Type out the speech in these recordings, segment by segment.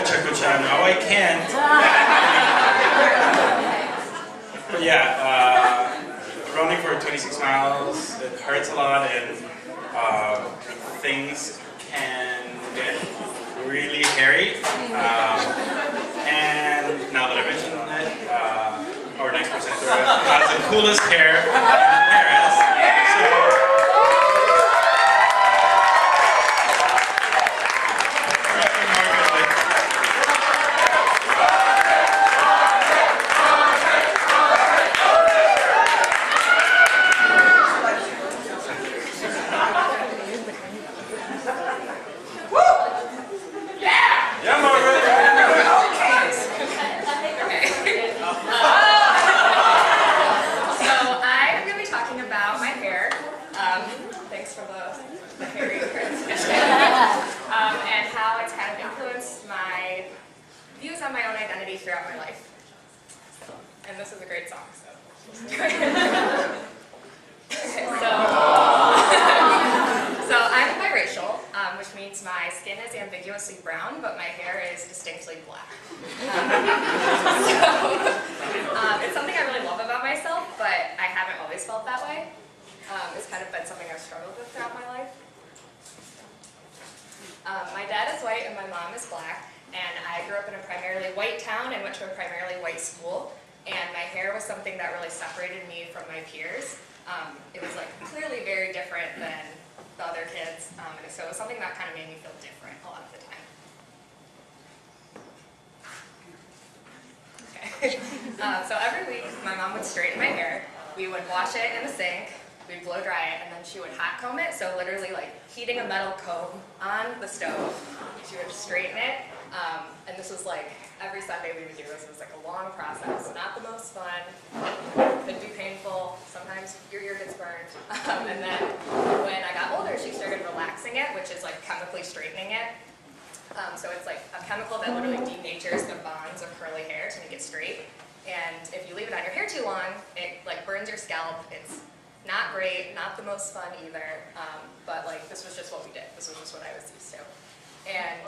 cha-cha-cha. No, I can't. But yeah, running for 26 miles, it hurts a lot, and things can get really hairy. And now that I mentioned it, our next presenter has the coolest hair in Paris. So, throughout my life. And this is a great song, so. So I'm biracial, which means my skin is ambiguously brown, but my hair is distinctly black. It's something I really love about myself, but I haven't always felt that way. It's kind of been something I've struggled with throughout my life. My dad is white and my mom is black. And I grew up in a primarily white town and went to a primarily white school. And my hair was something that really separated me from my peers. It was like clearly very different than the other kids. And so it was something that kind of made me feel different a lot of the time. Okay. So every week my mom would straighten my hair. We would wash it in the sink. We'd blow dry it, and then she would hot comb it. So literally like heating a metal comb on the stove. She would straighten it. And this was like, every Sunday we would do this. It was like a long process, not the most fun, could be painful, sometimes your ear gets burned. And then when I got older, she started relaxing it, which is like chemically straightening it. So it's like a chemical that literally denatures the bonds of curly hair to make it straight. And if you leave it on your hair too long, it like burns your scalp. It's not great, not the most fun either, but like this was just what we did. This was just what I was used to. And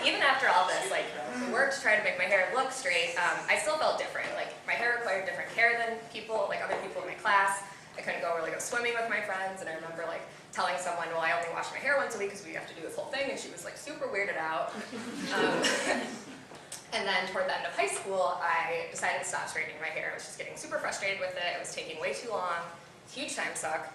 even after all this, like, we worked to try to make my hair look straight, I still felt different. Like, my hair required different care than people, like other people in my class. I couldn't go really go swimming with my friends, and I remember like telling someone, well, I only wash my hair once a week because we have to do this whole thing, and she was like super weirded out. And then toward the end of high school, I decided to stop straightening my hair. I was just getting super frustrated with it. It was taking way too long. Huge time suck.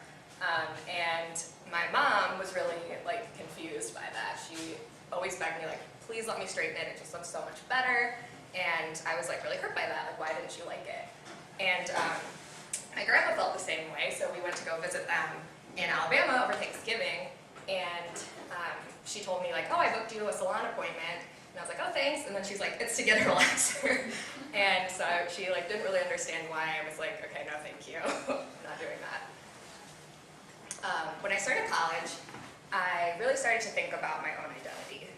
And my mom was really like confused by that. She always begged me like, please let me straighten it. It just looks so much better. And I was like really hurt by that. Like, why didn't you like it? And my grandma felt the same way. So we went to go visit them in Alabama over Thanksgiving. And she told me like, oh, I booked you a salon appointment. And I was like, oh, thanks. And then she's like, it's to get a relaxer. And so she like didn't really understand why. I was like, okay, no, thank you. I'm not doing that. When I started college, I really started to think about my own identity.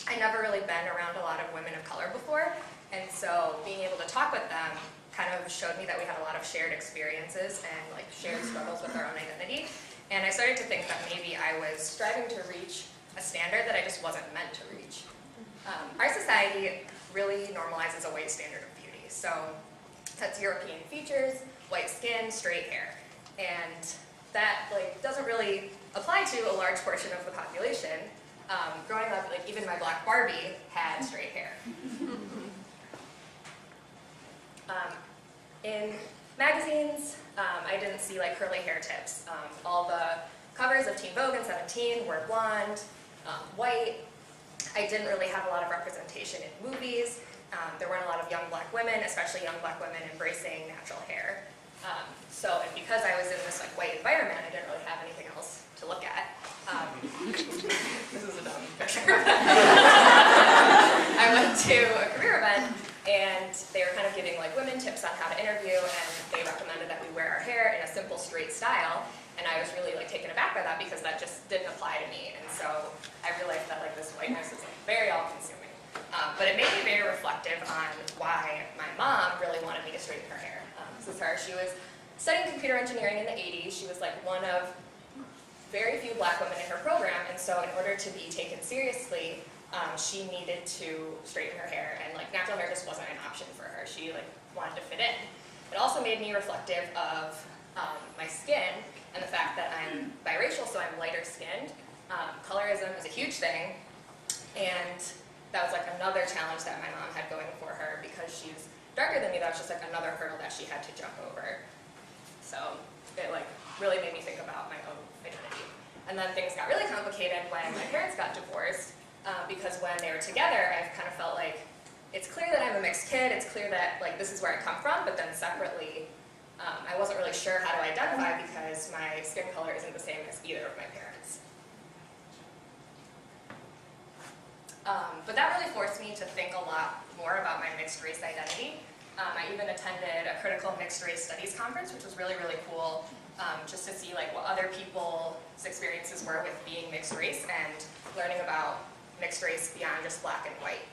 I never really been around a lot of women of color before, and so being able to talk with them kind of showed me that we had a lot of shared experiences and like shared struggles with our own identity. And I started to think that maybe I was striving to reach a standard that I just wasn't meant to reach. Our society really normalizes a white standard of beauty. So that's European features, white skin, straight hair. And that like doesn't really apply to a large portion of the population. Growing up, like even my black Barbie had straight hair. In magazines, I didn't see like curly hair tips. All the covers of Teen Vogue and 17 were blonde, white. I didn't really have a lot of representation in movies. There weren't a lot of young black women, especially young black women, embracing natural hair. And because I was in this like white environment, I didn't really have anything else to look at. This is a dumb picture. I went to a career event, and they were kind of giving like women tips on how to interview, and they recommended that we wear our hair in a simple straight style. And I was really like taken aback by that because that just didn't apply to me. And so I realized that like this whiteness is like very all-consuming. But it made me very reflective on why my mom really wanted me to straighten her hair. This is her. She was studying computer engineering in the 80s. She was like one of very few black women in her program, and so in order to be taken seriously, she needed to straighten her hair, and like natural hair just wasn't an option for her. She like wanted to fit in. It also made me reflective of my skin and the fact that I'm biracial, so I'm lighter skinned. Colorism is a huge thing, and that was like another challenge that my mom had going for her because she's darker than me. That was just like another hurdle that she had to jump over. So it like really made me think about my own identity. And then things got really complicated when my parents got divorced, because when they were together, I kind of felt like it's clear that I'm a mixed kid, it's clear that like this is where I come from, but then separately, I wasn't really sure how to identify because my skin color isn't the same as either of my parents. But that really forced me to think a lot more about my mixed race identity. I even attended a critical mixed race studies conference, which was really, really cool, just to see like what other people's experiences were with being mixed race and learning about mixed race beyond just black and white.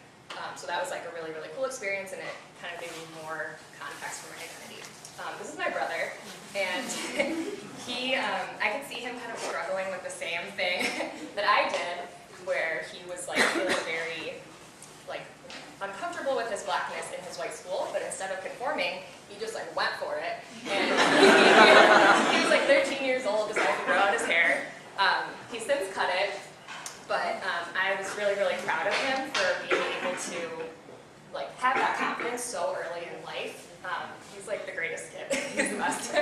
So that was like a really, really cool experience, and it kind of gave me more context for my identity. This is my brother, and I could see him kind of struggling with the same thing that I did, where he was like feeling very like uncomfortable with his blackness in his white school, but instead of conforming, he just like went for it. And he was like 13 years old, decided to grow out his hair. He's since cut it, but I was really, really proud of him for being able to like have that confidence so early in life. He's like the greatest kid. He's the best.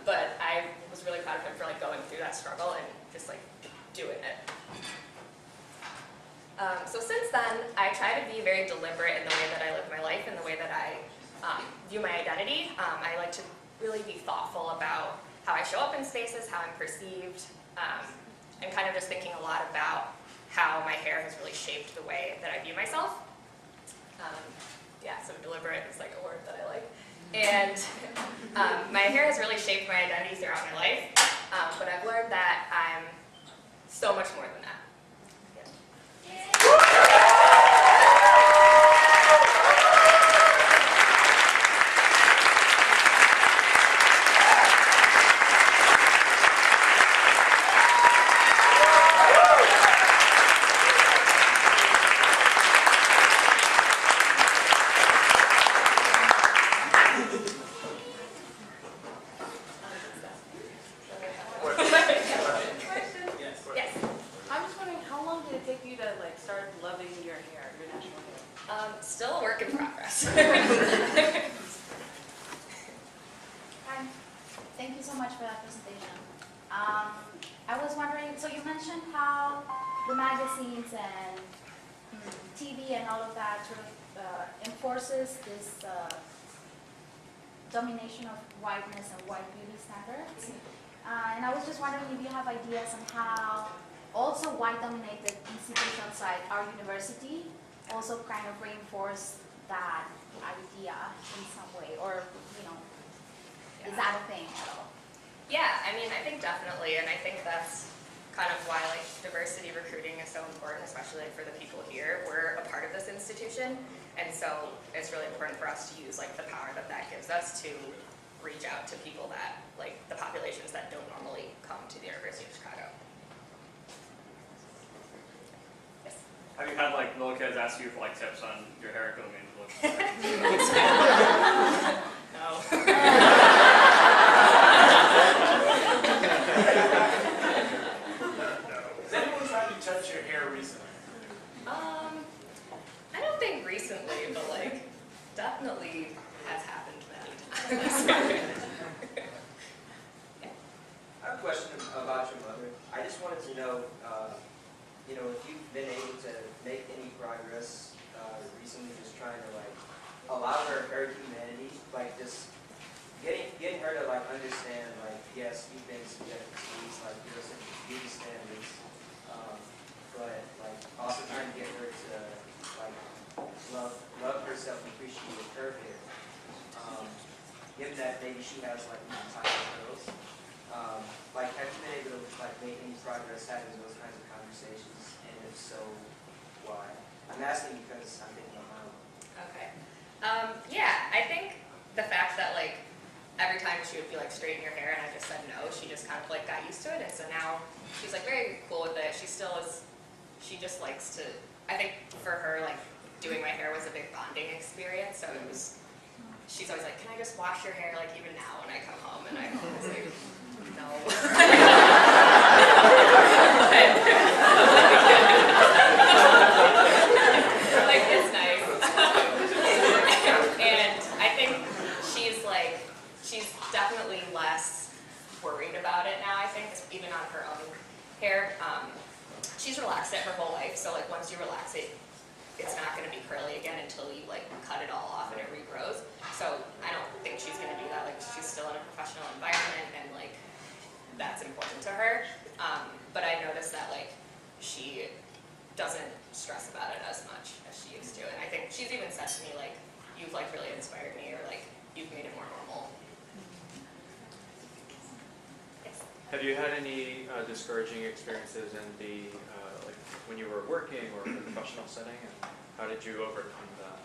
But I was really proud of him for like going through that struggle and just like doing it. So since then, I try to be very deliberate in the way that I live my life and the way that I view my identity. I like to really be thoughtful about how I show up in spaces, how I'm perceived, and kind of just thinking a lot about how my hair has really shaped the way that I view myself. Yeah, so deliberate is like a word that I like. And my hair has really shaped my identity throughout my life, but I've learned that I'm so much more than that. Still a work in progress. Hi. Thank you so much for that presentation. I was wondering, so you mentioned how the magazines and TV and all of that sort of enforces this domination of whiteness and white beauty standards. And I was just wondering if you have ideas on how also white-dominated institutions like our university also kind of reinforce that idea in some way, or, you know, is that a thing at all? Yeah, I mean, I think definitely, and I think that's kind of why like diversity recruiting is so important, especially like, for the people here. We're a part of this institution, and so it's really important for us to use like the power that that gives us to reach out to people that, like the populations that don't normally come to the University of Chicago. Have you had like little kids ask you for like tips on your hair grooming? No. Has anyone tried to touch your hair recently? I don't think recently, but like definitely has happened many times. I have a question about your mother. I just wanted to know, if you've been able to make any progress recently, just trying to like allow her humanity, like just getting her to like understand, like yes, you've been subjected to these like beauty standards, but like also trying to get her to like love herself and appreciate her hair. Given that maybe she has like tiny curls. Like, have you been able to like make any progress having those kinds of conversations? And if so, why? I'm asking because I'm thinking of my own. Okay. Yeah, I think the fact that like every time she would be like straighten your hair and I just said no, she just kind of like got used to it, and so now she's like very cool with it. She still is, she just likes to, I think for her, like doing my hair was a big bonding experience, so it was, she's always like, can I just wash your hair like even now when I come home? And I'm always like, no. Like, it's nice. And I think she's like, she's definitely less worried about it now, I think, even on her own hair. She's relaxed it her whole life, so like once you relax it, it's not going to be curly again until you like cut it all off and it regrows. So I don't think she's going to do that. Like she's still in a professional environment and like that's important to her. But I noticed that like she doesn't stress about it as much as she used to. And I think she's even said to me like, you've like really inspired me, or like you've made it more normal. Yes. Have you had any discouraging experiences in the like when you were working or in a professional setting, and how did you overcome that?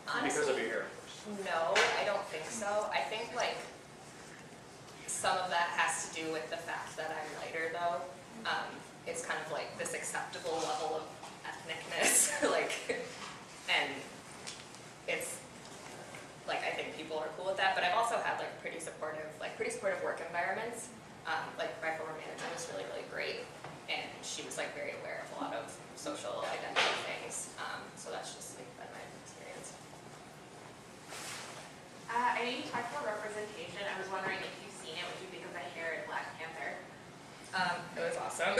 Honestly, Because of your hair, of course. no, I don't think so. I think like some of that has to do with the fact that I'm lighter, though. It's kind of like this acceptable level of ethnicness, like, and it's like I think people are cool with that. But I've also had like pretty supportive work environments. Like my former manager was really, really great, and she was like very aware of a lot of social identity things. So that's just like been my experience. I know you talked about representation. I was wondering if you've seen it, what you think of the hair in Black Panther. It was awesome.